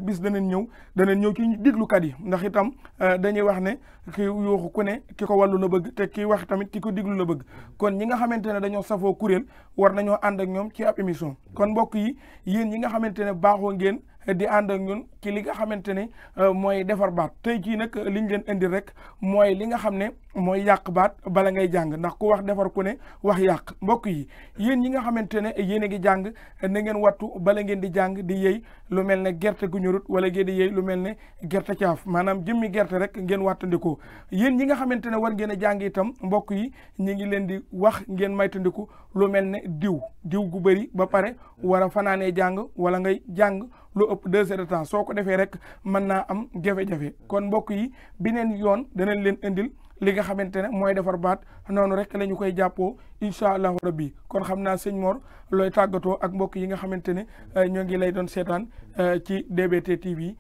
bis danañ ñëw ci diglukat yi ndax itam dañuy wax ne ki yuuxu ku ne ki ko wàllu la bëgg te ki wax tamit ki ko diglu la bëgg kon ñi nga xamante ne dañoo safoo kuréel war nañoo ànd ak ñoom ci ab émission kon mbokk yi yéen ñi nga xamante ne baaxoo ngeen di ànd ak ñun ci li nga xamante ne mooy defar baat tey jii nag liñ leen indi rek mooy li nga xam ne mooy yàq baat bala ngay jàng ndax ku wax defar ku ne wax yàq mbokk yi yéen ñi nga xamante ne yéen a ngi jàng na ngeen wattu bala ngeen di jàng di yëy lu mel ne gerte gu ñorut wala ngeen di yëy lu mel ne gerte caaf maanaam jëmmi gerte rek ngeen wattandikoo yéen ñi nga xamante ne war ngeen a jàng itam mbokk yi ñi ngi leen di wax ngeen maytandiku lu mel ne diw gu bëri ba pare war a fanaanee jàng wala ngay jàng lu ëpp 2 heures de temps soo ko defee rek mën naa am jafe-jafe kon mbokk yi beneen yoon danañ leen indil li nga xamante ne mooy defar baat noonu rek la ñu koy jàppoo incha allahu rabbi kon xam naa sëñ Mor looy tàggatoo ak mbokk yi nga xamante ne ñoo ngi lay doon seetaan ci DBT TV.